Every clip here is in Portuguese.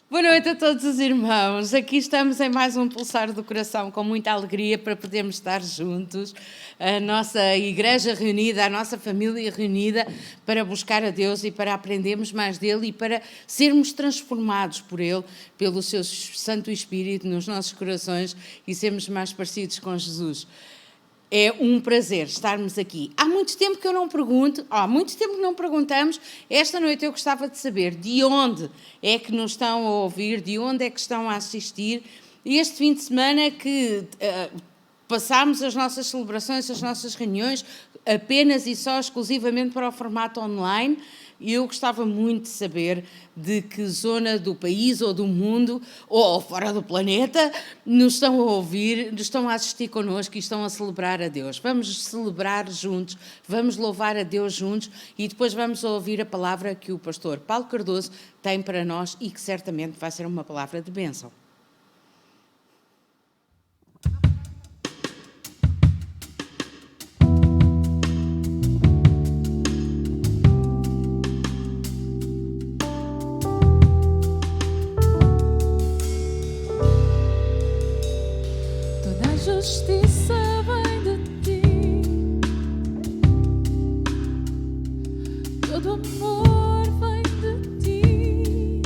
Boa noite a todos os irmãos. Aqui estamos em mais um Pulsar do Coração, com muita alegria para podermos estar juntos, a nossa igreja reunida, a nossa família reunida, para buscar a Deus e para aprendermos mais dele e para sermos transformados por ele, pelo seu Santo Espírito nos nossos corações e sermos mais parecidos com Jesus. É um prazer estarmos aqui. Há muito tempo que eu não pergunto, há muito tempo que não perguntamos. Esta noite eu gostava de saber de onde é que nos estão a ouvir, de onde é que estão a assistir. E este fim de semana que passámos as nossas celebrações, as nossas reuniões, apenas e só exclusivamente para o formato online. E eu gostava muito de saber de que zona do país ou do mundo, ou fora do planeta, nos estão a ouvir, nos estão a assistir connosco e estão a celebrar a Deus. Vamos celebrar juntos, vamos louvar a Deus juntos e depois vamos ouvir a palavra que o pastor Paulo Cardoso tem para nós e que certamente vai ser uma palavra de bênção. Justiça vem de ti, todo amor vem de ti,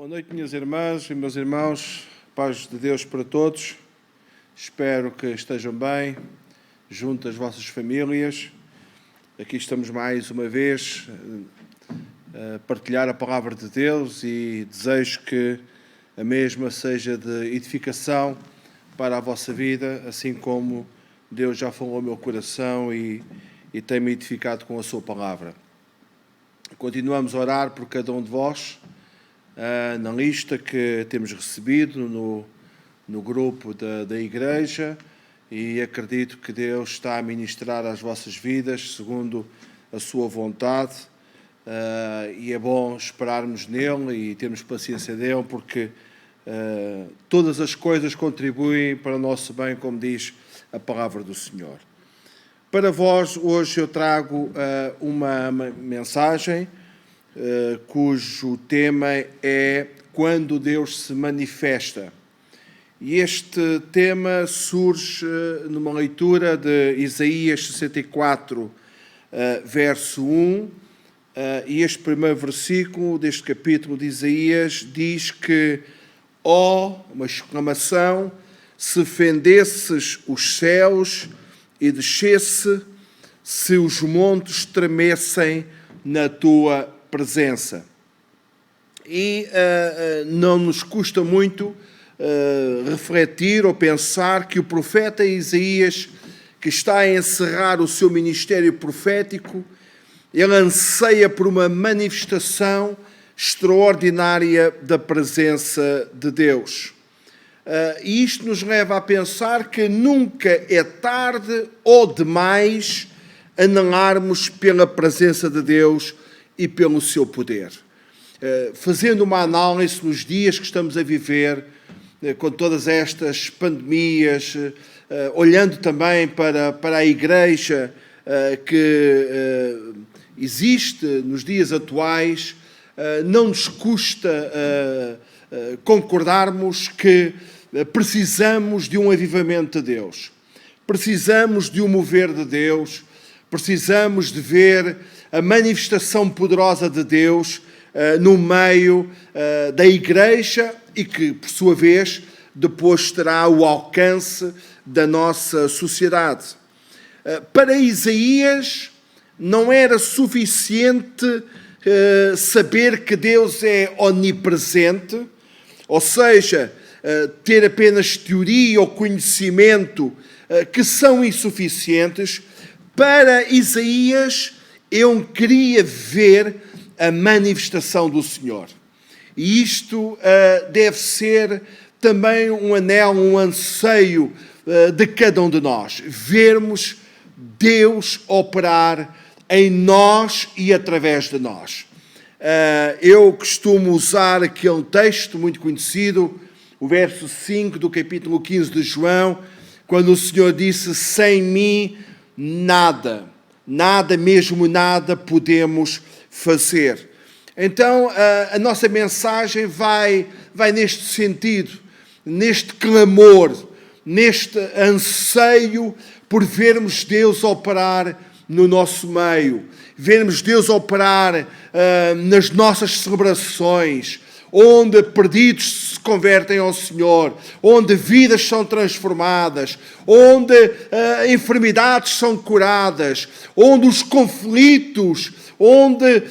Boa noite, minhas irmãs e meus irmãos. Paz de Deus para todos. Espero que estejam bem, junto às vossas famílias. Aqui estamos mais uma vez a partilhar a palavra de Deus e desejo que a mesma seja de edificação para a vossa vida, assim como Deus já falou ao meu coração e tem-me edificado com a sua palavra. Continuamos a orar por cada um de vós, na lista que temos recebido no grupo da igreja, e acredito que Deus está a ministrar às vossas vidas segundo a sua vontade, e é bom esperarmos nele e termos paciência dele, porque todas as coisas contribuem para o nosso bem, como diz a palavra do Senhor. Para vós, hoje eu trago uma mensagem cujo tema é Quando Deus se manifesta. E este tema surge numa leitura de Isaías 64, verso 1, e este primeiro versículo deste capítulo de Isaías diz que, uma exclamação, se fendesses os céus e descesse, se os montes tremessem na tua presença. E não nos custa muito refletir ou pensar que o profeta Isaías, que está a encerrar o seu ministério profético, ele anseia por uma manifestação extraordinária da presença de Deus. E isto nos leva a pensar que nunca é tarde ou demais anselarmos pela presença de Deus e pelo seu poder. Fazendo uma análise nos dias que estamos a viver, com todas estas pandemias, olhando também para a igreja que existe nos dias atuais, não nos custa concordarmos que precisamos de um avivamento de Deus, precisamos de um mover de Deus, precisamos de ver a manifestação poderosa de Deus no meio da igreja e que, por sua vez, depois terá o alcance da nossa sociedade. Para Isaías, não era suficiente saber que Deus é onipresente, ou seja, ter apenas teoria ou conhecimento que são insuficientes. Para Isaías, ele queria ver a manifestação do Senhor. E isto deve ser também um anelo, um anseio de cada um de nós. Vermos Deus operar em nós e através de nós. Eu costumo usar aquele texto muito conhecido, o verso 5 do capítulo 15 de João, quando o Senhor disse: sem mim nada, mesmo nada podemos fazer. Então, a nossa mensagem vai neste sentido, neste clamor, neste anseio por vermos Deus operar no nosso meio, vermos Deus operar nas nossas celebrações, onde perdidos se convertem ao Senhor, onde vidas são transformadas, onde enfermidades são curadas, onde os conflitos, onde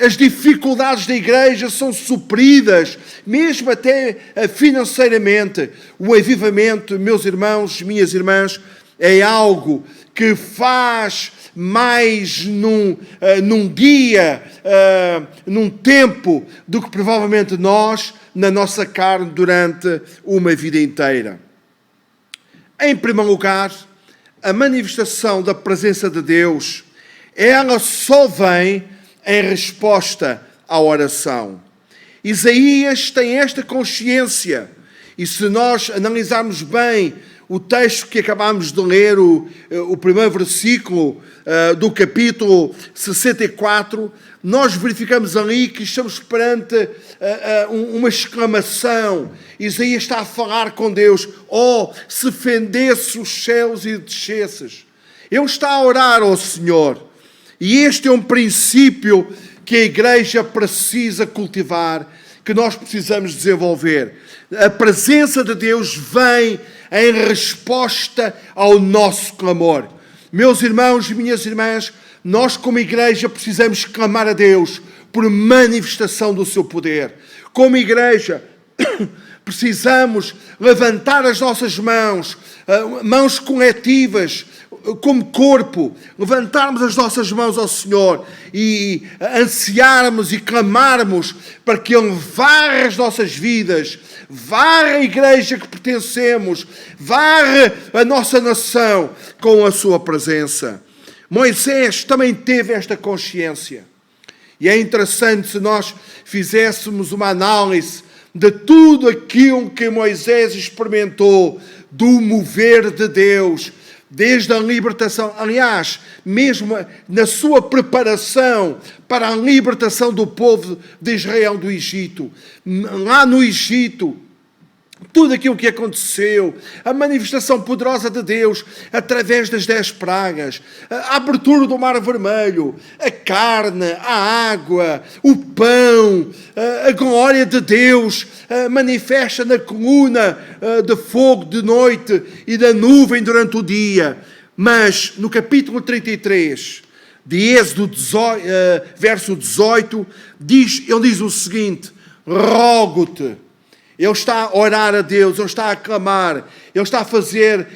as dificuldades da igreja são supridas, mesmo até financeiramente. O avivamento, meus irmãos, minhas irmãs, é algo que faz mais num dia, num tempo, do que provavelmente nós, na nossa carne, durante uma vida inteira. Em primeiro lugar, a manifestação da presença de Deus, ela só vem em resposta à oração. Isaías tem esta consciência, e se nós analisarmos bem o texto que acabámos de ler, o primeiro versículo do capítulo 64, nós verificamos ali que estamos perante uma exclamação. Isaías está a falar com Deus: se fendesse os céus e descesses. Ele está a orar ao Senhor. E este é um princípio que a igreja precisa cultivar, que nós precisamos desenvolver. A presença de Deus vem em resposta ao nosso clamor. Meus irmãos e minhas irmãs, nós como igreja precisamos clamar a Deus por manifestação do seu poder. Como igreja, precisamos levantar as nossas mãos, mãos coletivas, como corpo, levantarmos as nossas mãos ao Senhor e ansiarmos e clamarmos para que Ele varra as nossas vidas, varra a igreja que pertencemos, varra a nossa nação com a sua presença. Moisés também teve esta consciência. E é interessante se nós fizéssemos uma análise de tudo aquilo que Moisés experimentou, do mover de Deus, desde a libertação, aliás, mesmo na sua preparação para a libertação do povo de Israel do Egito. Lá no Egito, tudo aquilo que aconteceu, a manifestação poderosa de Deus através das 10 pragas, a abertura do Mar Vermelho, a carne, a água, o pão, a glória de Deus manifesta na coluna de fogo de noite e da nuvem durante o dia. Mas no capítulo 33, de Êxodo 18, verso 18, ele diz o seguinte: rogo-te. Ele está a orar a Deus, ele está a clamar, ele está a fazer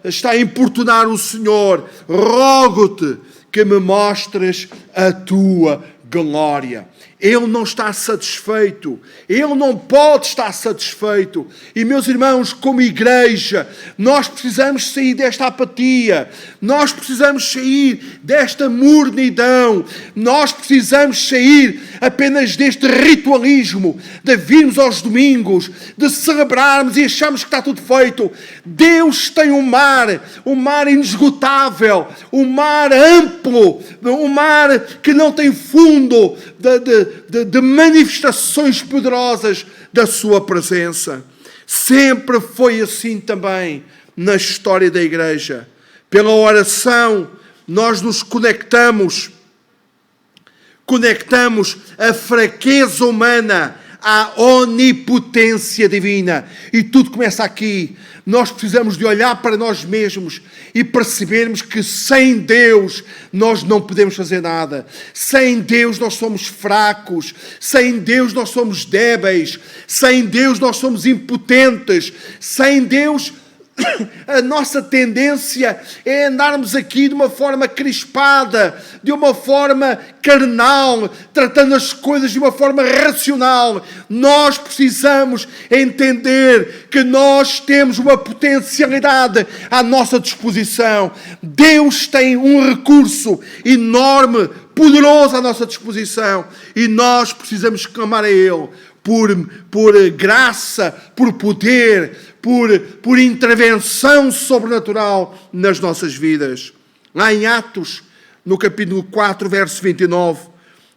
está a importunar o Senhor. Rogo-te que me mostres a tua glória. Ele não está satisfeito. Ele não pode estar satisfeito. E, meus irmãos, como igreja, nós precisamos sair desta apatia. Nós precisamos sair desta mornidão. Nós precisamos sair apenas deste ritualismo de virmos aos domingos, de celebrarmos e acharmos que está tudo feito. Deus tem um mar inesgotável, um mar amplo, um mar que não tem fundo, de manifestações poderosas da sua presença. Sempre foi assim também na história da igreja. Pela oração, nós nos conectamos a fraqueza humana à onipotência divina. E tudo começa aqui. Nós precisamos de olhar para nós mesmos e percebermos que sem Deus nós não podemos fazer nada. Sem Deus nós somos fracos. Sem Deus nós somos débeis. Sem Deus nós somos impotentes. Sem Deus a nossa tendência é andarmos aqui de uma forma crispada, de uma forma carnal, tratando as coisas de uma forma racional. Nós precisamos entender que nós temos uma potencialidade à nossa disposição. Deus tem um recurso enorme, poderoso à nossa disposição, e nós precisamos clamar a Ele por graça, por poder, por intervenção sobrenatural nas nossas vidas. Lá em Atos, no capítulo 4, verso 29,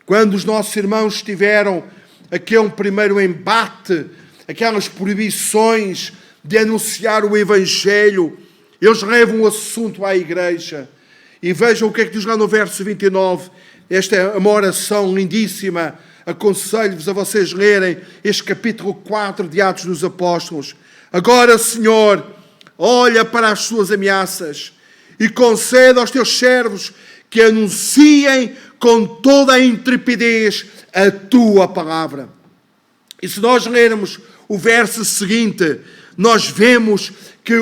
quando os nossos irmãos tiveram aquele primeiro embate, aquelas proibições de anunciar o Evangelho, eles levam o assunto à igreja. E vejam o que é que diz lá no verso 29. Esta é uma oração lindíssima. Aconselho-vos a vocês lerem este capítulo 4 de Atos dos Apóstolos. Agora, Senhor, olha para as suas ameaças e concede aos teus servos que anunciem com toda a intrepidez a tua palavra. E se nós lermos o verso seguinte, nós vemos que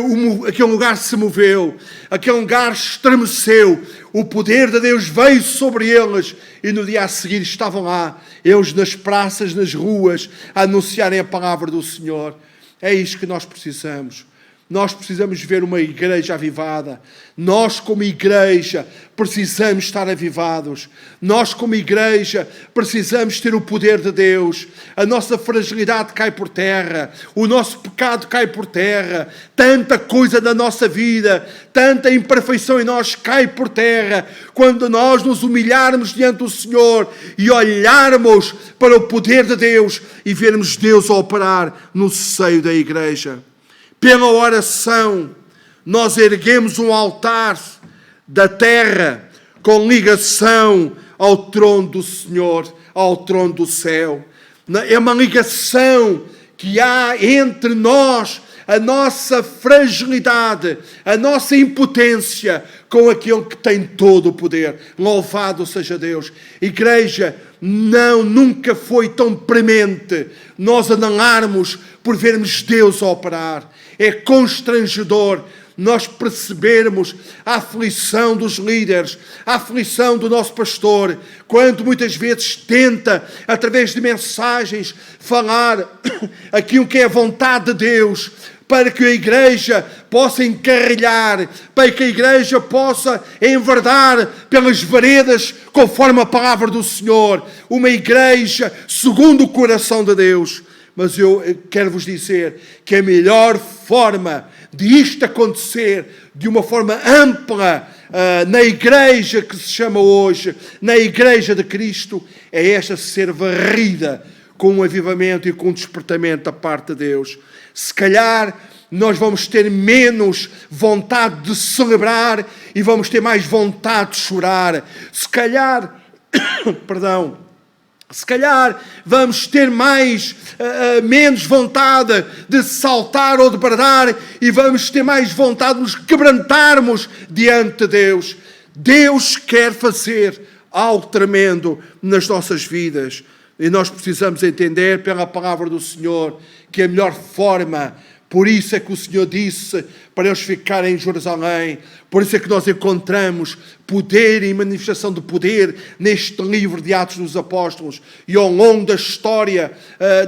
aquele lugar se moveu, aquele lugar estremeceu, o poder de Deus veio sobre eles e no dia a seguir estavam lá, eles nas praças, nas ruas, a anunciarem a palavra do Senhor. É isto que nós precisamos. Nós precisamos ver uma igreja avivada. Nós, como igreja, precisamos estar avivados. Nós, como igreja, precisamos ter o poder de Deus. A nossa fragilidade cai por terra. O nosso pecado cai por terra. Tanta coisa da nossa vida, tanta imperfeição em nós cai por terra. Quando nós nos humilharmos diante do Senhor e olharmos para o poder de Deus e vermos Deus a operar no seio da igreja. Pela oração, nós erguemos um altar da terra com ligação ao trono do Senhor, ao trono do céu. É uma ligação que há entre nós, a nossa fragilidade, a nossa impotência, com aquele que tem todo o poder. Louvado seja Deus. Igreja, nunca foi tão premente nós andarmos por vermos Deus operar. É constrangedor nós percebermos a aflição dos líderes, a aflição do nosso pastor, quando muitas vezes tenta, através de mensagens, falar aquilo que é a vontade de Deus, para que a igreja possa encarrilhar, para que a igreja possa enverdar pelas veredas conforme a palavra do Senhor. Uma igreja segundo o coração de Deus. Mas eu quero vos dizer que a melhor forma de isto acontecer de uma forma ampla na igreja que se chama hoje, na igreja de Cristo, é esta ser varrida com um avivamento e com um despertamento da parte de Deus. Se calhar nós vamos ter menos vontade de celebrar e vamos ter mais vontade de chorar. Se calhar, se calhar vamos ter menos vontade de saltar ou de bradar e vamos ter mais vontade de nos quebrantarmos diante de Deus. Deus quer fazer algo tremendo nas nossas vidas. E nós precisamos entender pela palavra do Senhor que a melhor forma, por isso é que o Senhor disse para eles ficarem em Jerusalém, por isso é que nós encontramos poder e manifestação de poder neste livro de Atos dos Apóstolos. E ao longo da história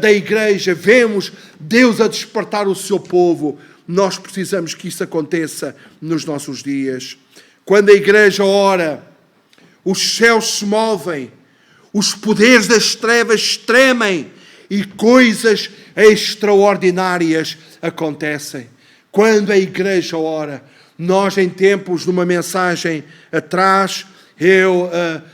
da igreja vemos Deus a despertar o seu povo. Nós precisamos que isso aconteça nos nossos dias. Quando a igreja ora, os céus se movem, os poderes das trevas tremem e coisas extraordinárias acontecem. Quando a igreja ora, nós em tempos, numa mensagem atrás, eu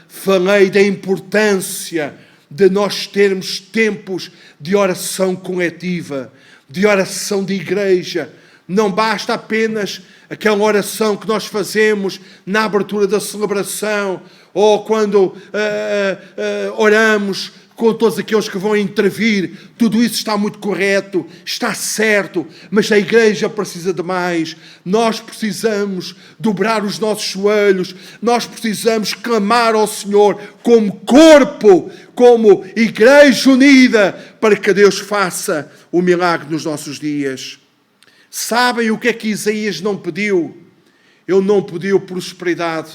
falei da importância de nós termos tempos de oração coletiva, de oração de igreja. Não basta apenas aquela oração que nós fazemos na abertura da celebração ou quando oramos com todos aqueles que vão intervir. Tudo isso está muito correto, está certo, mas a igreja precisa de mais. Nós precisamos dobrar os nossos joelhos, nós precisamos clamar ao Senhor como corpo, como igreja unida, para que Deus faça o milagre nos nossos dias. Sabem o que é que Isaías não pediu? Ele não pediu prosperidade,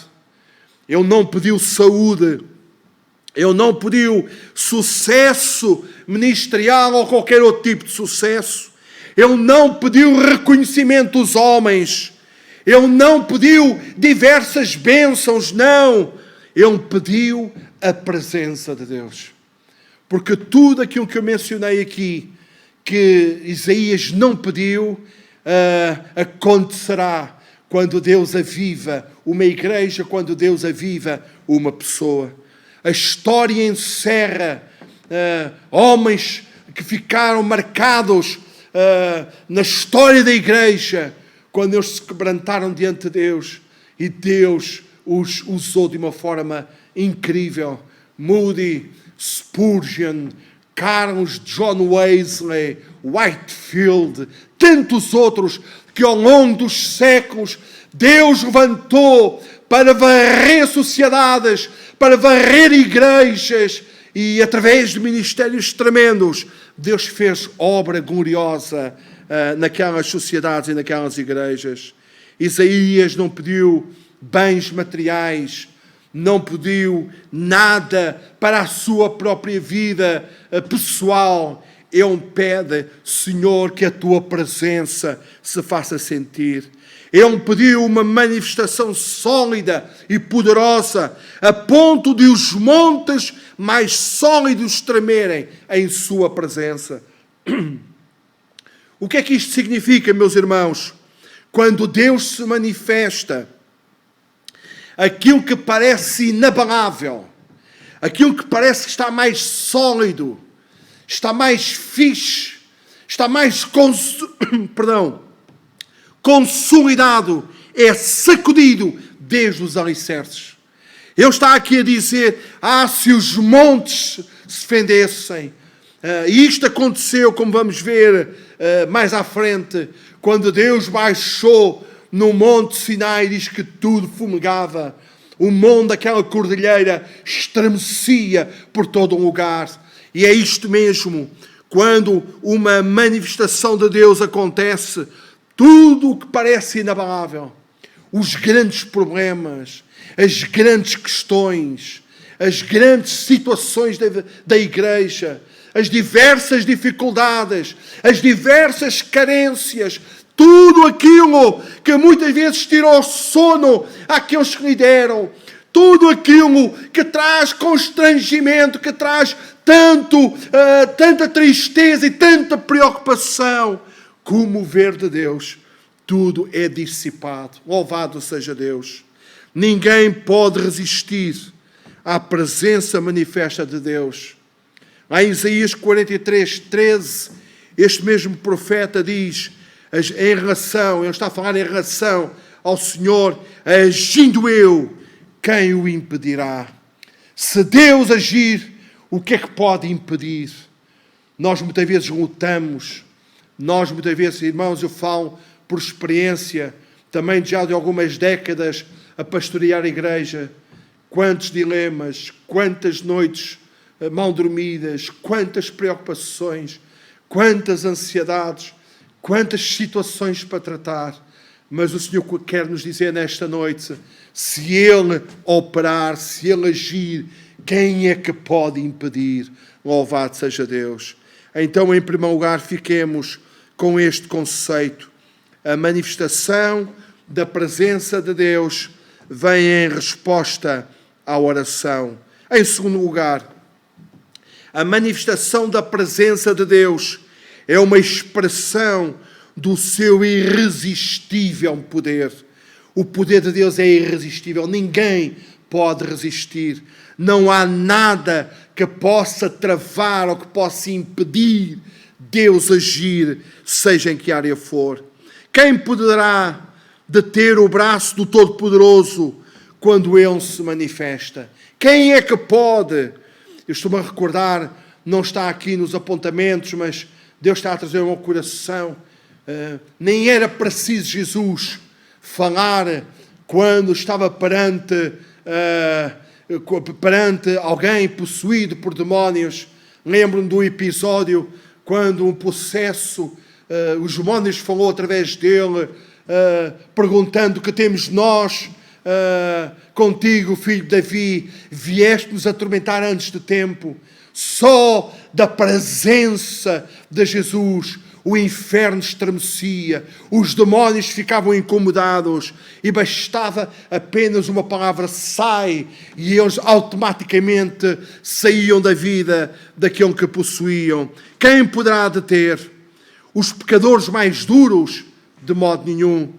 ele não pediu saúde, ele não pediu sucesso ministerial ou qualquer outro tipo de sucesso. Ele não pediu reconhecimento dos homens. Ele não pediu diversas bênçãos, não. Ele pediu a presença de Deus. Porque tudo aquilo que eu mencionei aqui, que Isaías não pediu, acontecerá quando Deus aviva uma igreja, quando Deus aviva uma pessoa. A história encerra homens que ficaram marcados na história da igreja, quando eles se quebrantaram diante de Deus e Deus os usou de uma forma incrível. Moody, Spurgeon, Carlos John Wesley, Whitefield, tantos outros que ao longo dos séculos Deus levantou para varrer sociedades, para varrer igrejas, e através de ministérios tremendos, Deus fez obra gloriosa naquelas sociedades e naquelas igrejas. Isaías não pediu bens materiais, não pediu nada para a sua própria vida pessoal. Ele pede, Senhor, que a tua presença se faça sentir. Ele pediu uma manifestação sólida e poderosa, a ponto de os montes mais sólidos tremerem em sua presença. O que é que isto significa, meus irmãos? Quando Deus se manifesta, aquilo que parece inabalável, aquilo que parece que está mais sólido, está mais fixe, está mais consolidado, é sacudido desde os alicerces. Ele está aqui a dizer, se os montes se fendessem, E isto aconteceu, como vamos ver mais à frente, quando Deus baixou no Monte Sinai, diz que tudo fumegava. O monte daquela cordilheira estremecia por todo um lugar. E é isto mesmo. Quando uma manifestação de Deus acontece, tudo o que parece inabalável, os grandes problemas, as grandes questões, as grandes situações da igreja, as diversas dificuldades, as diversas carências, tudo aquilo que muitas vezes tirou o sono àqueles que lideram, tudo aquilo que traz constrangimento, que traz tanta tristeza e tanta preocupação, com o mover de Deus, tudo é dissipado. Louvado seja Deus. Ninguém pode resistir à presença manifesta de Deus. Lá em Isaías 43:13, este mesmo profeta diz, ele está a falar em relação ao Senhor, agindo eu, quem o impedirá? Se Deus agir, o que é que pode impedir? Nós muitas vezes lutamos, nós muitas vezes, irmãos, eu falo por experiência, também já de algumas décadas a pastorear a igreja, quantos dilemas, quantas noites mal dormidas, quantas preocupações, quantas ansiedades, quantas situações para tratar. Mas o Senhor quer nos dizer nesta noite, se Ele operar, se Ele agir, quem é que pode impedir? Louvado seja Deus. Então, em primeiro lugar, fiquemos com este conceito. A manifestação da presença de Deus vem em resposta à oração. Em segundo lugar, a manifestação da presença de Deus é uma expressão do seu irresistível poder. O poder de Deus é irresistível. Ninguém pode resistir. Não há nada que possa travar ou que possa impedir Deus agir, seja em que área for. Quem poderá deter o braço do Todo-Poderoso quando Ele se manifesta? Quem é que pode? Eu estou-me a recordar, não está aqui nos apontamentos, mas Deus está a trazer ao meu coração. Nem era preciso Jesus falar quando estava perante alguém possuído por demónios. Lembro-me do episódio quando um possesso, os demónios falou através dele, perguntando: que temos nós contigo, filho de Davi? Vieste-nos atormentar antes de tempo. Só da presença de Jesus o inferno estremecia, os demónios ficavam incomodados e bastava apenas uma palavra: sai, e eles automaticamente saíam da vida daquele que possuíam. Quem poderá deter? Os pecadores mais duros? De modo nenhum.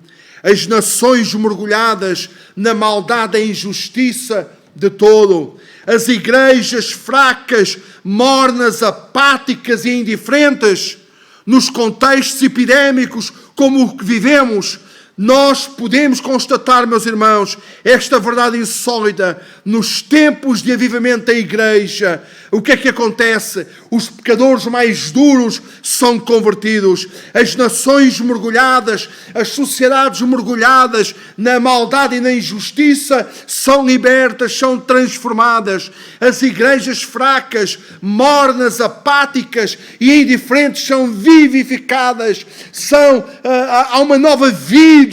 As nações mergulhadas na maldade e injustiça? De todo. As igrejas fracas, mornas, apáticas e indiferentes? Nos contextos epidémicos como o que vivemos, nós podemos constatar, meus irmãos, esta verdade insólita. Nos tempos de avivamento da igreja, o que é que acontece? Os pecadores mais duros são convertidos. As nações mergulhadas, as sociedades mergulhadas na maldade e na injustiça são libertas, são transformadas. As igrejas fracas, mornas, apáticas e indiferentes são vivificadas. Há uma nova vida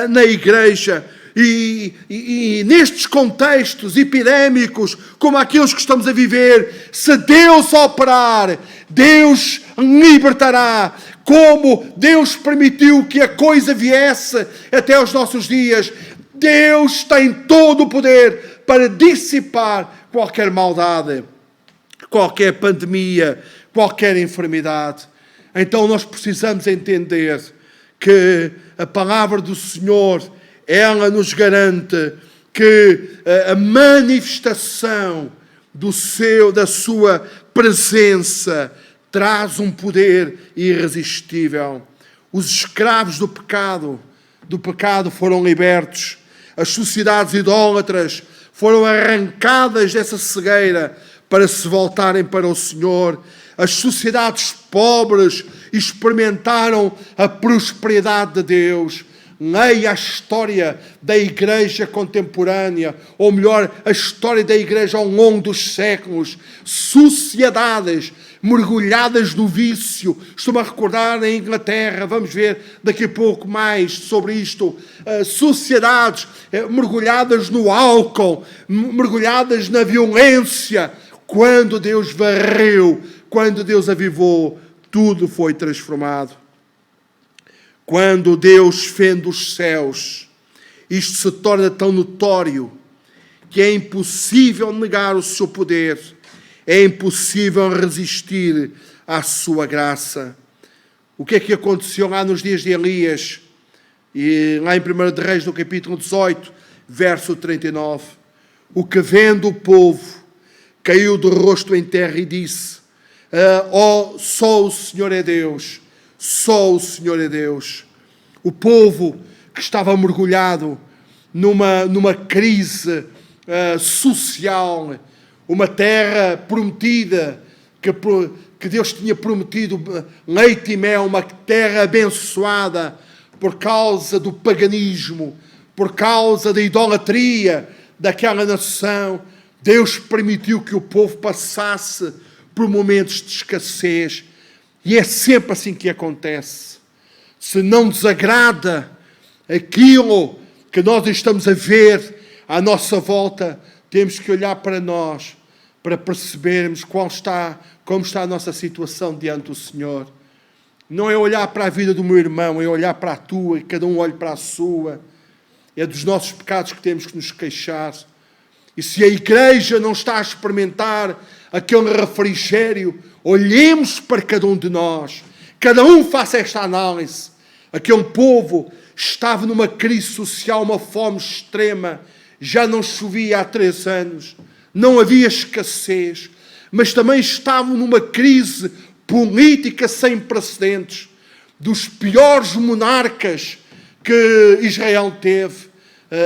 na igreja. E nestes contextos epidémicos, como aqueles que estamos a viver, se Deus operar, Deus libertará. Como Deus permitiu que a coisa viesse até aos nossos dias, Deus tem todo o poder para dissipar qualquer maldade, qualquer pandemia, qualquer enfermidade. Então nós precisamos entender que a palavra do Senhor, ela nos garante que a manifestação da sua presença traz um poder irresistível. Os escravos do pecado foram libertos. As sociedades idólatras foram arrancadas dessa cegueira para se voltarem para o Senhor. As sociedades pobres experimentaram a prosperidade de Deus. Leia a história da igreja contemporânea, ou melhor, a história da igreja ao longo dos séculos. Sociedades mergulhadas no vício. Estou-me a recordar em Inglaterra, vamos ver daqui a pouco mais sobre isto. Sociedades mergulhadas no álcool, mergulhadas na violência. Quando Deus varreu, quando Deus avivou, tudo foi transformado. Quando Deus fende os céus, isto se torna tão notório que é impossível negar o seu poder, é impossível resistir à sua graça. O que é que aconteceu lá nos dias de Elias? E lá em 1 de Reis, no capítulo 18, verso 39. O que vendo o povo, caiu de rosto em terra e disse: só o Senhor é Deus, só o Senhor é Deus. O povo que estava mergulhado numa crise social, uma terra prometida, que Deus tinha prometido leite e mel, uma terra abençoada, por causa do paganismo, por causa da idolatria daquela nação, Deus permitiu que o povo passasse por momentos de escassez. E é sempre assim que acontece. Se não nos agrada aquilo que nós estamos a ver à nossa volta, temos que olhar para nós, para percebermos como está a nossa situação diante do Senhor. Não é olhar para a vida do meu irmão, é olhar para a tua, e cada um olhe para a sua. É dos nossos pecados que temos que nos queixar. E se a igreja não está a experimentar aquele refrigério, olhemos para cada um de nós. Cada um faça esta análise. Aquele povo estava numa crise social, uma fome extrema. Já não chovia há 3 anos. Não havia escassez. Mas também estavam numa crise política sem precedentes. Dos piores monarcas que Israel teve.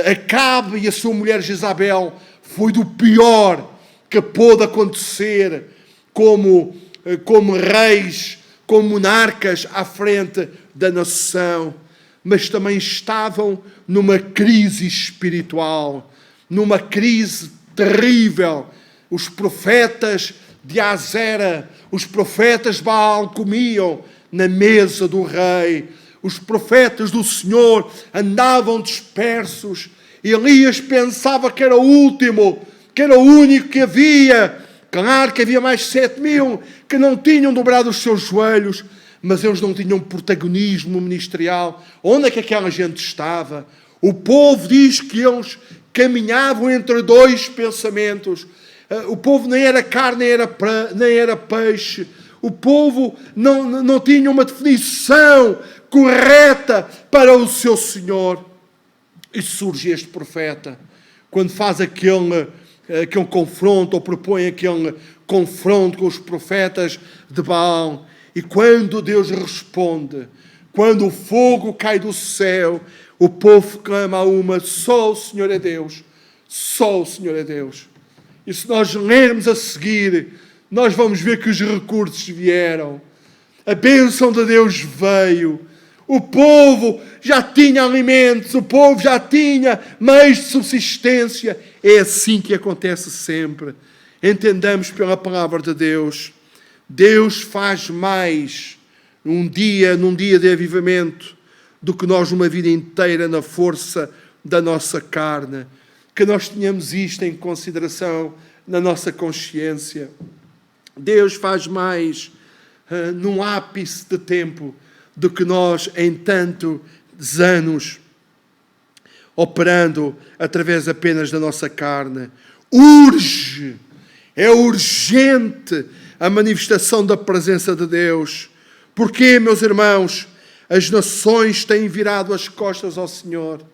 Acabe e a sua mulher Jezabel foi do pior que pôde acontecer como reis, como monarcas à frente da nação. Mas também estavam numa crise espiritual, numa crise terrível. Os profetas de Azera, os profetas de Baal comiam na mesa do rei. Os profetas do Senhor andavam dispersos. Elias pensava que era o último, que era o único que havia. Claro que havia mais 7.000 que não tinham dobrado os seus joelhos, mas eles não tinham protagonismo ministerial. Onde é que aquela gente estava? O povo diz que eles caminhavam entre 2 pensamentos. O povo nem era carne, nem era peixe. O povo não tinha uma definição correta para o seu Senhor. E surge este profeta, quando faz aquele confronto, ou propõe aquele confronto com os profetas de Baal. E quando Deus responde, quando o fogo cai do céu, o povo clama a uma: só o Senhor é Deus, só o Senhor é Deus. E se nós lermos a seguir, nós vamos ver que os recursos vieram. A bênção de Deus veio. O povo já tinha alimentos, o povo já tinha meios de subsistência. É assim que acontece sempre. Entendamos pela palavra de Deus. Deus faz mais num dia de avivamento do que nós uma vida inteira na força da nossa carne. Que nós tenhamos isto em consideração na nossa consciência. Deus faz mais num ápice de tempo do que nós em tantos anos, operando através apenas da nossa carne. É urgente a manifestação da presença de Deus. Porquê, meus irmãos? As nações têm virado as costas ao Senhor.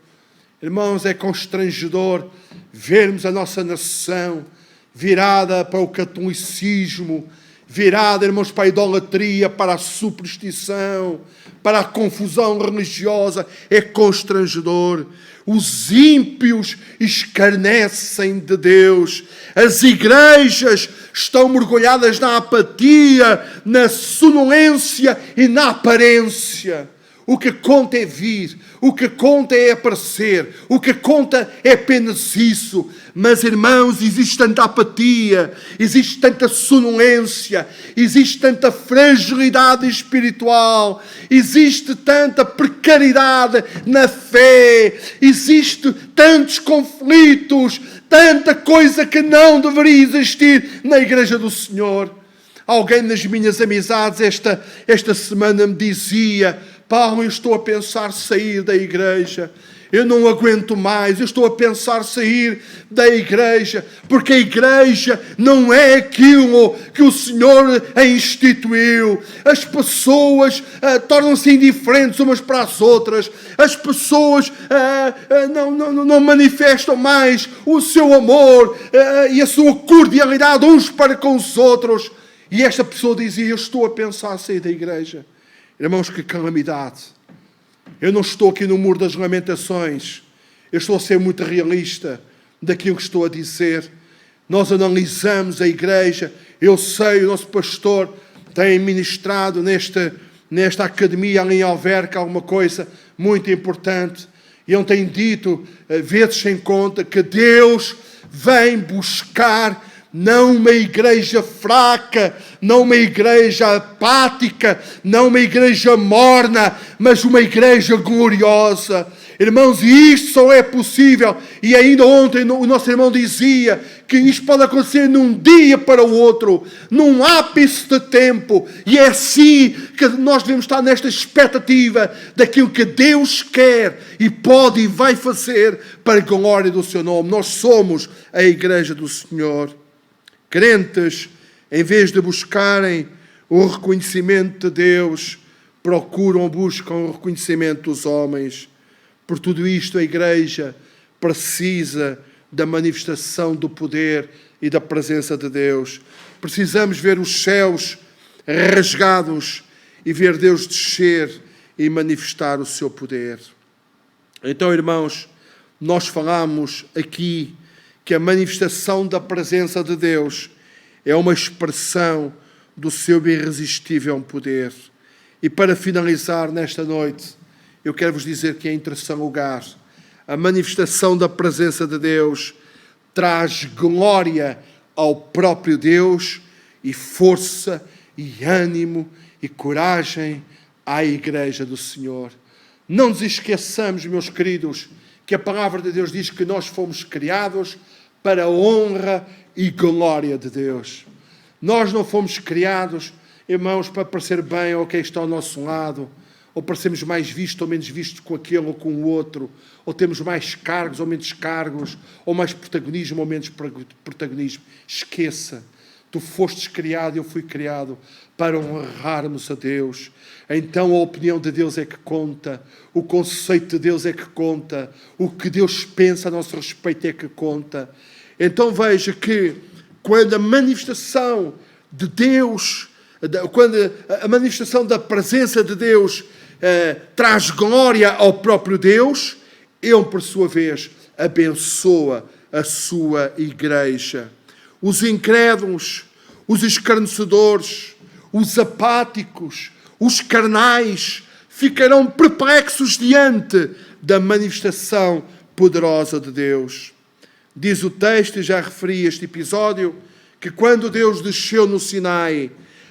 Irmãos, é constrangedor vermos a nossa nação virada para o catolicismo, virada, irmãos, para a idolatria, para a superstição, para a confusão religiosa, é constrangedor. Os ímpios escarnecem de Deus. As igrejas estão mergulhadas na apatia, na sonolência e na aparência. O que conta é vir, o que conta é aparecer, o que conta é apenas isso. Mas, irmãos, existe tanta apatia, existe tanta sonolência, existe tanta fragilidade espiritual, existe tanta precariedade na fé, existe tantos conflitos, tanta coisa que não deveria existir na Igreja do Senhor. Alguém nas minhas amizades esta semana me dizia: Paulo, eu estou a pensar sair da igreja. Eu não aguento mais. Eu estou a pensar sair da igreja. Porque a igreja não é aquilo que o Senhor a instituiu. As pessoas tornam-se indiferentes umas para as outras. As pessoas não manifestam mais o seu amor e a sua cordialidade uns para com os outros. E esta pessoa dizia: eu estou a pensar sair da igreja. Irmãos, que calamidade. Eu não estou aqui no muro das lamentações. Eu estou a ser muito realista daquilo que estou a dizer. Nós analisamos a igreja. Eu sei, o nosso pastor tem ministrado nesta academia ali em Alverca alguma coisa muito importante. E ele tem dito, vezes sem conta, que Deus vem buscar não uma igreja fraca, não uma igreja apática, não uma igreja morna, mas uma igreja gloriosa. Irmãos, e isto só é possível, e ainda ontem o nosso irmão dizia que isto pode acontecer num dia para o outro, num ápice de tempo, e é assim que nós devemos estar nesta expectativa daquilo que Deus quer e pode e vai fazer para a glória do seu nome. Nós somos a igreja do Senhor. Crentes, em vez de buscarem o reconhecimento de Deus, buscam o reconhecimento dos homens. Por tudo isto, a igreja precisa da manifestação do poder e da presença de Deus. Precisamos ver os céus rasgados e ver Deus descer e manifestar o seu poder. Então, irmãos, nós falamos aqui que a manifestação da presença de Deus é uma expressão do seu irresistível poder. E para finalizar nesta noite, eu quero vos dizer que em terceiro lugar, a manifestação da presença de Deus traz glória ao próprio Deus e força e ânimo e coragem à igreja do Senhor. Não nos esqueçamos, meus queridos, que a palavra de Deus diz que nós fomos criados para a honra e glória de Deus. Nós não fomos criados, irmãos, para parecer bem ao quem está ao nosso lado, ou para sermos mais vistos ou menos vistos com aquele ou com o outro, ou temos mais cargos ou menos cargos, ou mais protagonismo ou menos protagonismo. Esqueça, tu fostes criado e eu fui criado para honrarmos a Deus. Então a opinião de Deus é que conta, o conceito de Deus é que conta, o que Deus pensa a nosso respeito é que conta. Então veja que quando a manifestação de Deus, quando a manifestação da presença de Deus traz glória ao próprio Deus, Ele, por sua vez, abençoa a sua igreja. Os incrédulos, os escarnecedores, os apáticos, os carnais, ficarão perplexos diante da manifestação poderosa de Deus. Diz o texto, e já referi este episódio, que quando Deus desceu no Sinai,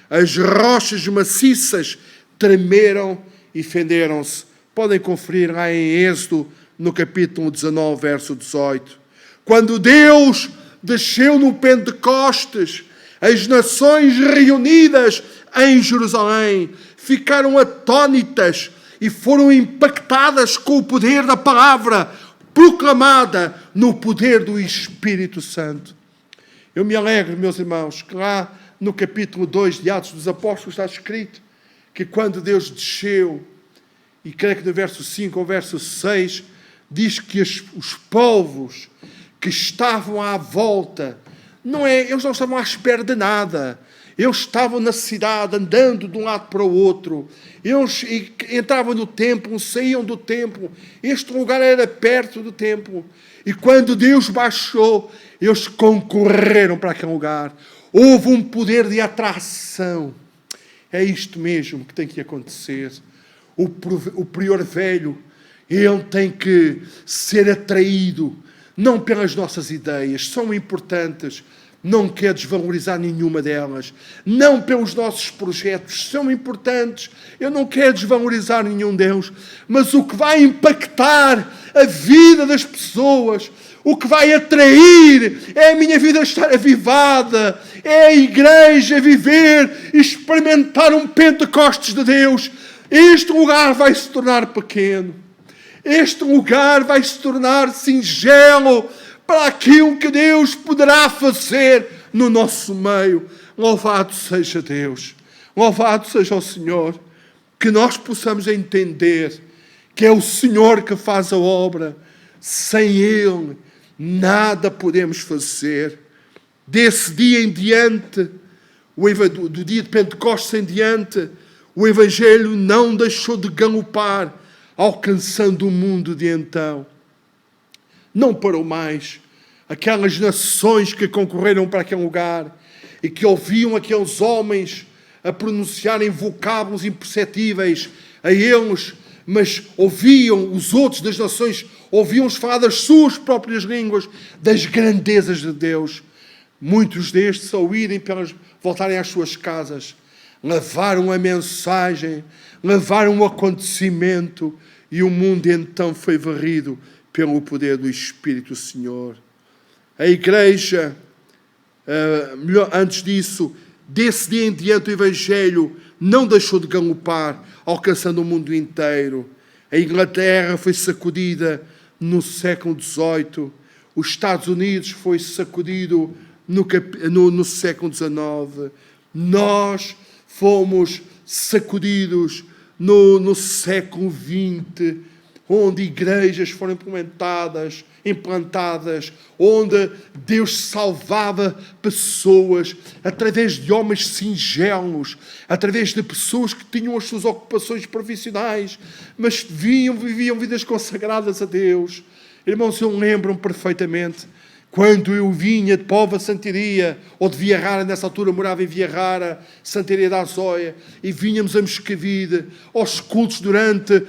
as rochas maciças tremeram e fenderam-se. Podem conferir lá em Êxodo, no capítulo 19, verso 18. Quando Deus desceu no Pentecostes, as nações reunidas em Jerusalém ficaram atónitas e foram impactadas com o poder da palavra proclamada no poder do Espírito Santo. Eu me alegro, meus irmãos, que lá no capítulo 2 de Atos dos Apóstolos está escrito que quando Deus desceu, e creio que no verso 5 ou verso 6, diz que os povos que estavam à volta, eles não estavam à espera de nada. Eles estavam na cidade, andando de um lado para o outro. Eles entravam no templo, saíam do templo. Este lugar era perto do templo. E quando Deus baixou, eles concorreram para aquele lugar. Houve um poder de atração. É isto mesmo que tem que acontecer. O prior velho, ele tem que ser atraído, não pelas nossas ideias, são importantes, não quer desvalorizar nenhuma delas, não pelos nossos projetos, são importantes, eu não quero desvalorizar nenhum deles, mas o que vai impactar a vida das pessoas, o que vai atrair é a minha vida estar avivada, é a igreja viver e experimentar um Pentecostes de Deus. Este lugar vai se tornar pequeno, este lugar vai se tornar singelo para aquilo que Deus poderá fazer no nosso meio. Louvado seja Deus, louvado seja o Senhor, que nós possamos entender que é o Senhor que faz a obra, sem Ele nada podemos fazer. Desse dia em diante, do dia de Pentecostes em diante, o Evangelho não deixou de galopar, alcançando o mundo de então. Não parou mais. Aquelas nações que concorreram para aquele lugar e que ouviam aqueles homens a pronunciarem vocábulos imperceptíveis a eles, mas ouviam os outros das nações, ouviam-os falar das suas próprias línguas, das grandezas de Deus. Muitos destes, ao irem voltarem às suas casas, levaram a mensagem, levaram o acontecimento, e o mundo então foi varrido pelo poder do Espírito Senhor. A igreja, antes disso, desse dia em diante, o Evangelho não deixou de galopar, alcançando o mundo inteiro. A Inglaterra foi sacudida no século XVIII, os Estados Unidos foi sacudido no século XIX. Nós fomos sacudidos no século XX, onde igrejas foram implantadas, onde Deus salvava pessoas através de homens singelos, através de pessoas que tinham as suas ocupações profissionais, mas viviam vidas consagradas a Deus. Irmãos, eu lembro-me perfeitamente quando eu vinha de Póvoa Santiria, ou de Via Rara, nessa altura morava em Via Rara, Santiria da Azóia, e vínhamos a Moscavide, aos cultos durante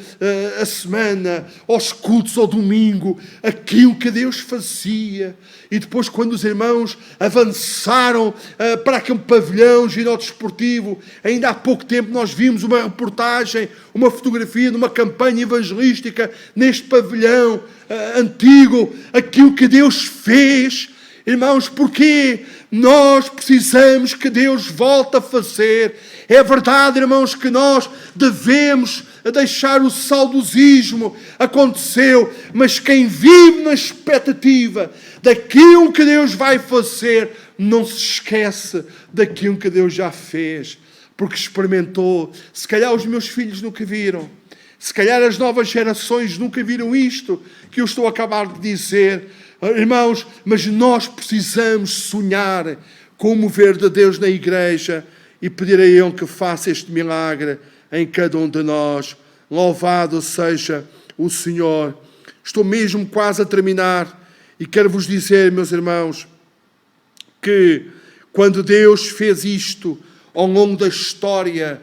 a semana, aos cultos ao domingo, aquilo que Deus fazia. E depois, quando os irmãos avançaram para aquele pavilhão girodesportivo, ainda há pouco tempo nós vimos uma reportagem, uma fotografia de uma campanha evangelística neste pavilhão antigo, aquilo que Deus fez. Irmãos, porque nós precisamos que Deus volte a fazer. É verdade, irmãos, que nós devemos deixar o saudosismo. Aconteceu, mas quem vive na expectativa daquilo que Deus vai fazer, não se esquece daquilo que Deus já fez, porque experimentou. Se calhar os meus filhos nunca viram, se calhar as novas gerações nunca viram isto que eu estou a acabar de dizer, irmãos, mas nós precisamos sonhar com o mover de Deus na igreja e pedir a Ele que faça este milagre em cada um de nós. Louvado seja o Senhor. Estou mesmo quase a terminar e quero vos dizer, meus irmãos, que quando Deus fez isto ao longo da história,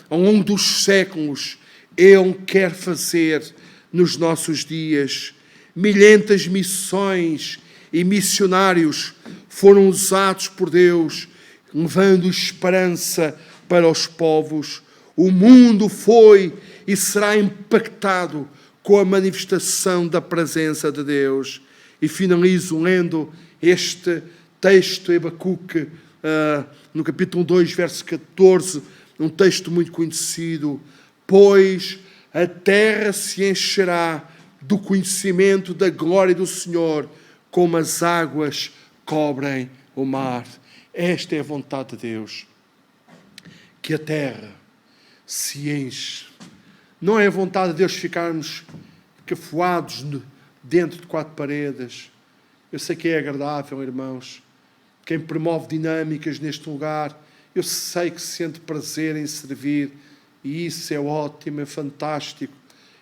ao longo dos séculos, Ele quer fazer nos nossos dias. Milhentas missões e missionários foram usados por Deus, levando esperança para os povos. O mundo foi e será impactado com a manifestação da presença de Deus. E finalizo lendo este texto, Abacuque, no capítulo 2, verso 14, um texto muito conhecido. Pois a terra se encherá do conhecimento da glória do Senhor, como as águas cobrem o mar. Esta é a vontade de Deus, que a terra se enche. Não é a vontade de Deus ficarmos cafuados dentro de quatro paredes. Eu sei que é agradável, irmãos, quem promove dinâmicas neste lugar. Eu sei que sente prazer em servir, e isso é ótimo, é fantástico.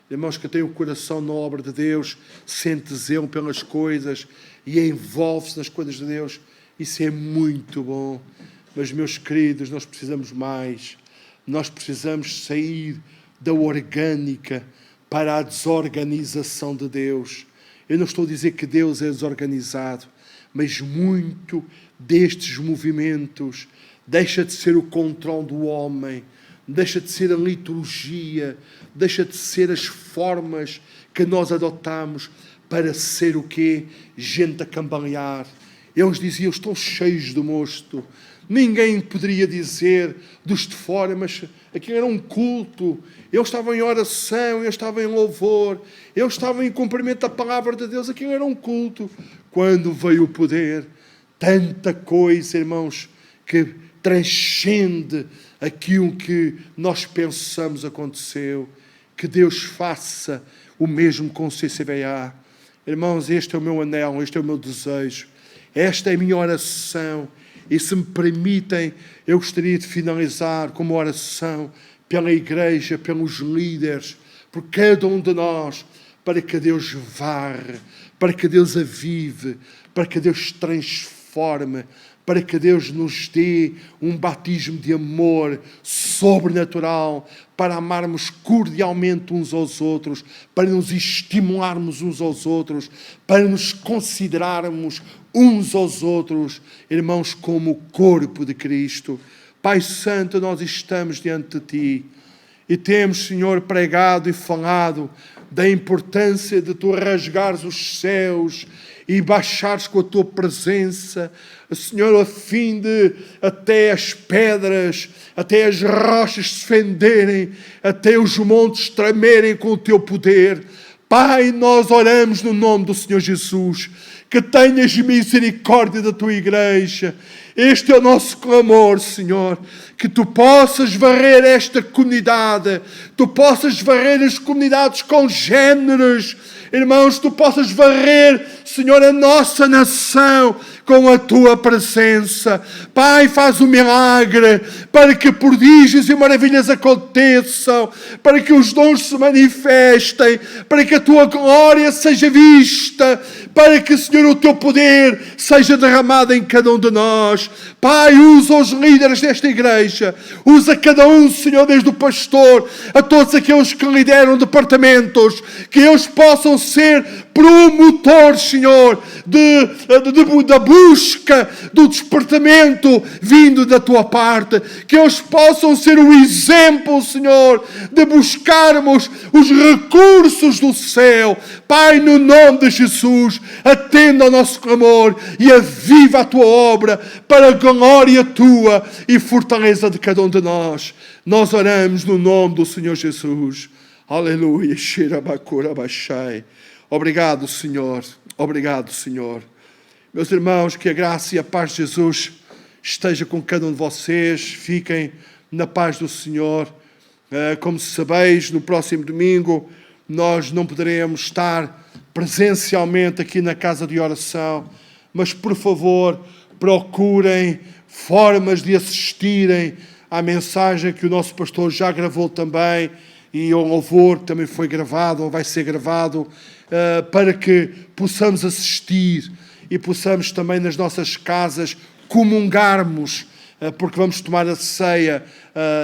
Irmãos, que têm o coração na obra de Deus, sente zelo pelas coisas e envolve-se nas coisas de Deus. Isso é muito bom. Mas, meus queridos, nós precisamos mais. Nós precisamos sair da orgânica para a desorganização de Deus. Eu não estou a dizer que Deus é desorganizado, mas muito destes movimentos deixa de ser o controle do homem, deixa de ser a liturgia, deixa de ser as formas que nós adotamos para ser o quê? Gente a cambalear. Eles diziam, estão cheios de mosto. Ninguém poderia dizer dos de fora, mas aquilo era um culto. Eles estavam em oração, eles estavam em louvor, eles estavam em cumprimento da palavra de Deus. Aquilo era um culto. Quando veio o poder, tanta coisa, irmãos, que transcende aquilo que nós pensamos aconteceu. Que Deus faça o mesmo com o CCBA. Irmãos, este é o meu anelo, este é o meu desejo, esta é a minha oração. E se me permitem, eu gostaria de finalizar com uma oração pela igreja, pelos líderes, por cada um de nós, para que Deus varre, para que Deus avive, para que Deus transforme, para que Deus nos dê um batismo de amor sobrenatural, para amarmos cordialmente uns aos outros, para nos estimularmos uns aos outros, para nos considerarmos uns aos outros, irmãos, como o corpo de Cristo. Pai Santo, nós estamos diante de Ti e temos, Senhor, pregado e falado da importância de Tu rasgares os céus e baixares com a Tua presença, Senhor, a fim de até as pedras, até as rochas se fenderem, até os montes tremerem com o Teu poder. Pai, nós oramos no nome do Senhor Jesus, que tenhas misericórdia da Tua igreja. Este é o nosso clamor, Senhor, que Tu possas varrer esta comunidade, Tu possas varrer as comunidades congêneres, irmãos, Tu possas varrer, Senhor, a nossa nação com a Tua presença. Pai, faz o milagre para que prodígios e maravilhas aconteçam, para que os dons se manifestem, para que a Tua glória seja vista, para que, Senhor, o Teu poder seja derramado em cada um de nós. Pai, usa os líderes desta igreja, usa cada um, Senhor, desde o pastor a todos aqueles que lideram departamentos, que eles possam ser promotores, Senhor, da busca do despertamento vindo da Tua parte, que eles possam ser o exemplo, Senhor, de buscarmos os recursos do céu. Pai, no nome de Jesus, atenda ao nosso clamor e aviva a Tua obra para a glória Tua e fortaleza de cada um de nós. Nós oramos no nome do Senhor Jesus. Aleluia. Obrigado, Senhor. Obrigado, Senhor. Meus irmãos, que a graça e a paz de Jesus esteja com cada um de vocês. Fiquem na paz do Senhor. Como sabeis, no próximo domingo nós não poderemos estar presencialmente aqui na casa de oração, mas, por favor, procurem formas de assistirem à mensagem que o nosso pastor já gravou também, e o louvor também foi gravado, ou vai ser gravado, para que possamos assistir e possamos também nas nossas casas comungarmos, porque vamos tomar a ceia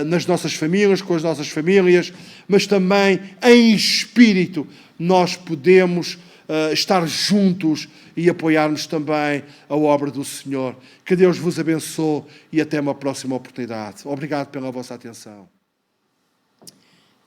nas nossas famílias, com as nossas famílias, mas também em espírito nós podemos estar juntos e apoiarmos também a obra do Senhor. Que Deus vos abençoe e até uma próxima oportunidade. Obrigado pela vossa atenção.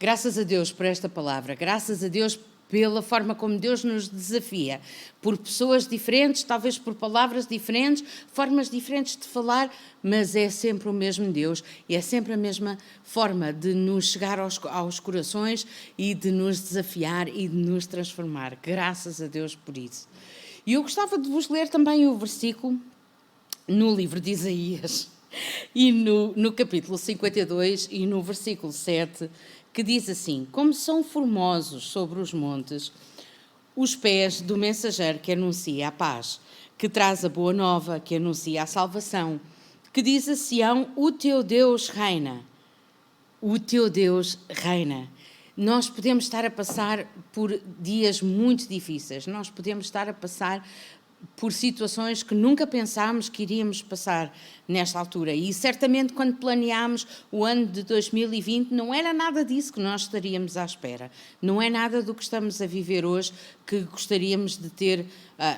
Graças a Deus por esta palavra, graças a Deus pela forma como Deus nos desafia, por pessoas diferentes, talvez por palavras diferentes, formas diferentes de falar, mas é sempre o mesmo Deus e é sempre a mesma forma de nos chegar aos corações e de nos desafiar e de nos transformar. Graças a Deus por isso. E eu gostava de vos ler também o versículo no livro de Isaías, e no capítulo 52 e no versículo 7, que diz assim: como são formosos sobre os montes os pés do mensageiro que anuncia a paz, que traz a boa nova, que anuncia a salvação, que diz a Sião: o teu Deus reina. O teu Deus reina. Nós podemos estar a passar por dias muito difíceis, nós podemos estar a passar por situações que nunca pensámos que iríamos passar nesta altura. E certamente quando planeámos o ano de 2020 não era nada disso que nós estaríamos à espera. Não é nada do que estamos a viver hoje que gostaríamos de ter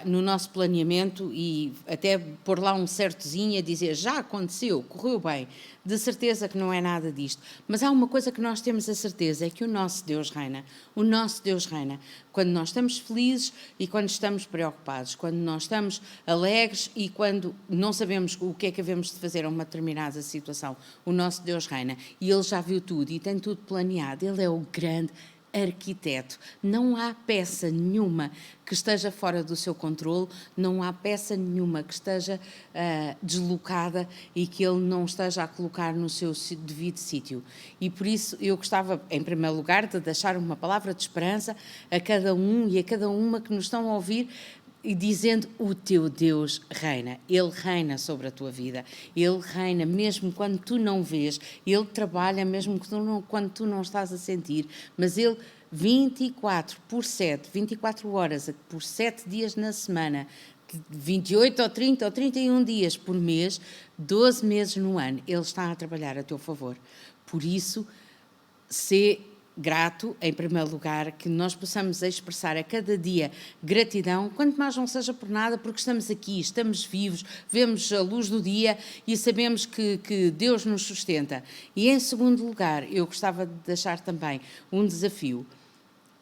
no nosso planeamento e até pôr lá um certozinho a dizer já aconteceu, correu bem. De certeza que não é nada disto. Mas há uma coisa que nós temos a certeza, é que o nosso Deus reina. O nosso Deus reina. Quando nós estamos felizes e quando estamos preocupados, quando nós estamos alegres e quando não sabemos o que é que havemos de fazer a uma determinada situação, o nosso Deus reina. E Ele já viu tudo e tem tudo planeado. Ele é o grande arquiteto. Não há peça nenhuma que esteja fora do seu controle, não há peça nenhuma que esteja deslocada e que ele não esteja a colocar no seu devido sítio. E por isso eu gostava, em primeiro lugar, de deixar uma palavra de esperança a cada um e a cada uma que nos estão a ouvir, e dizendo: o teu Deus reina. Ele reina sobre a tua vida. Ele reina mesmo quando tu não vês. Ele trabalha mesmo quando tu não estás a sentir. Mas Ele, 24 por 7, 24 horas por 7 dias na semana, 28 ou 30 ou 31 dias por mês, 12 meses no ano, Ele está a trabalhar a teu favor. Por isso, grato, em primeiro lugar, que nós possamos expressar a cada dia gratidão, quanto mais não seja por nada, porque estamos aqui, estamos vivos, vemos a luz do dia e sabemos que Deus nos sustenta. E, em segundo lugar, eu gostava de deixar também um desafio.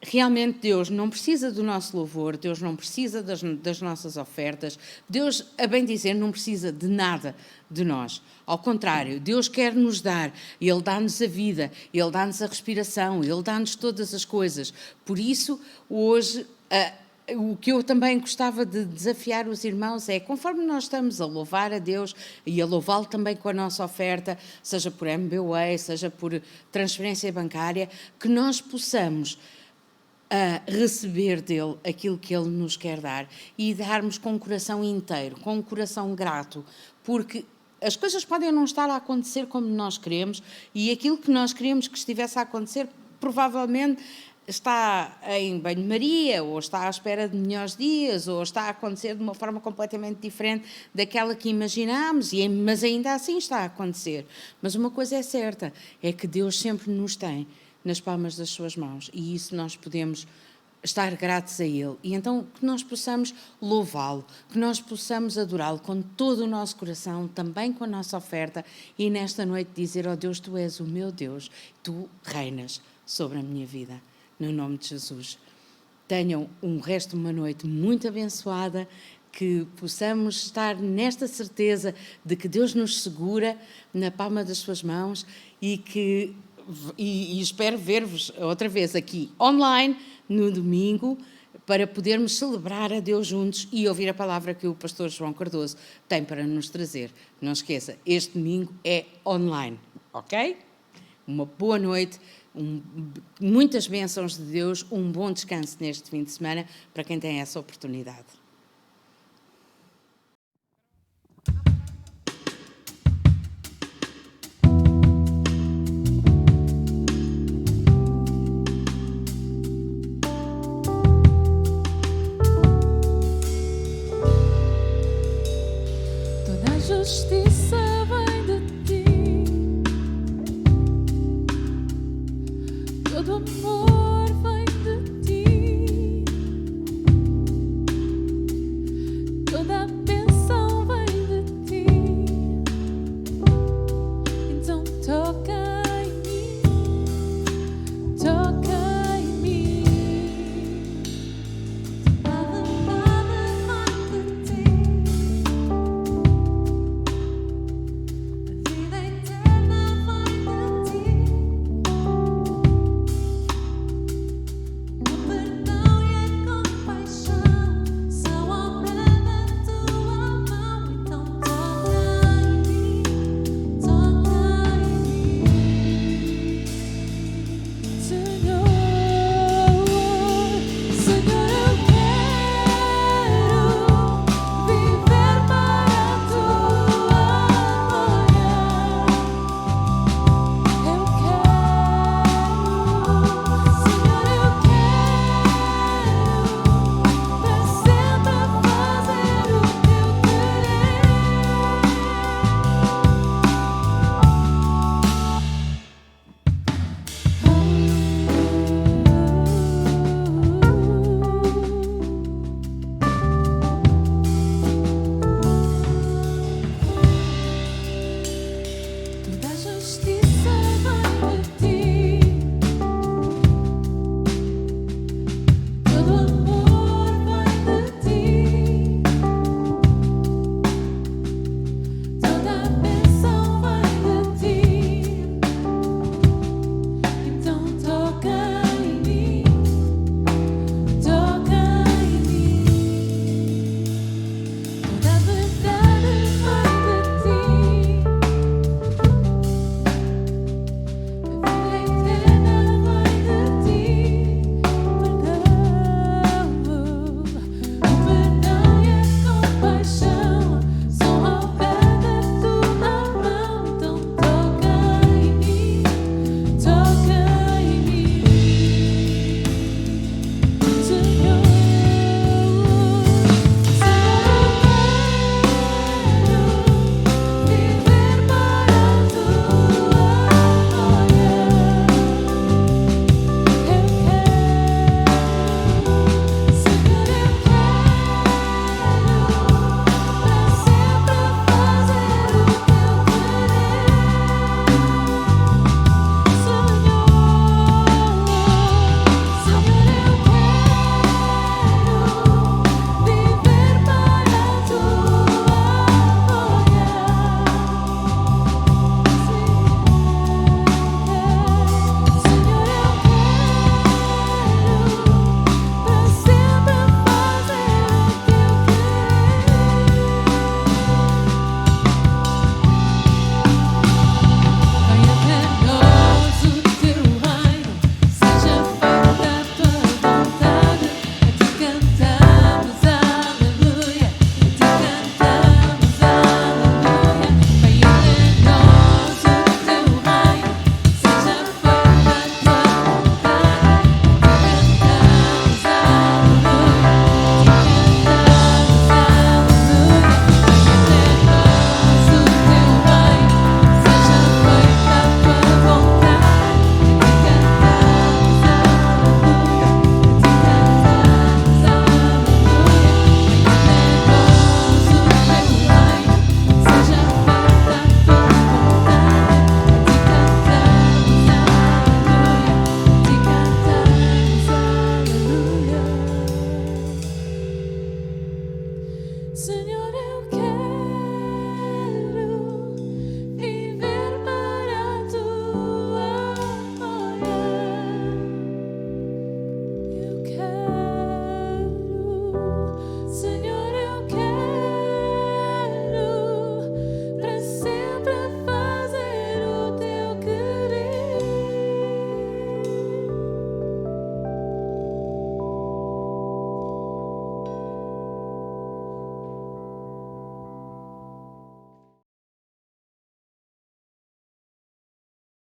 Realmente Deus não precisa do nosso louvor, Deus não precisa das nossas ofertas, Deus, a bem dizer, não precisa de nada de nós. Ao contrário, Deus quer nos dar, Ele dá-nos a vida, Ele dá-nos a respiração, Ele dá-nos todas as coisas. Por isso, hoje, o que eu também gostava de desafiar os irmãos é, conforme nós estamos a louvar a Deus e a louvá-lo também com a nossa oferta, seja por MBWay, seja por transferência bancária, que nós possamos a receber dele aquilo que ele nos quer dar e darmos com o coração inteiro, com o coração grato, porque as coisas podem não estar a acontecer como nós queremos e aquilo que nós queríamos que estivesse a acontecer provavelmente está em banho-maria, ou está à espera de melhores dias, ou está a acontecer de uma forma completamente diferente daquela que imaginámos, mas ainda assim está a acontecer. Mas uma coisa é certa, é que Deus sempre nos tem nas palmas das suas mãos, e isso nós podemos estar gratos a Ele, e então que nós possamos louvá-lo, que nós possamos adorá-lo com todo o nosso coração, também com a nossa oferta, e nesta noite dizer: ó Deus, Tu és o meu Deus, Tu reinas sobre a minha vida, no nome de Jesus. Tenham um resto de uma noite muito abençoada, que possamos estar nesta certeza de que Deus nos segura na palma das suas mãos e espero ver-vos outra vez aqui online no domingo para podermos celebrar a Deus juntos e ouvir a palavra que o pastor João Cardoso tem para nos trazer. Não esqueça, este domingo é online, ok? Uma boa noite, muitas bênçãos de Deus, um bom descanso neste fim de semana para quem tem essa oportunidade. Justiça vem de ti, todo amor.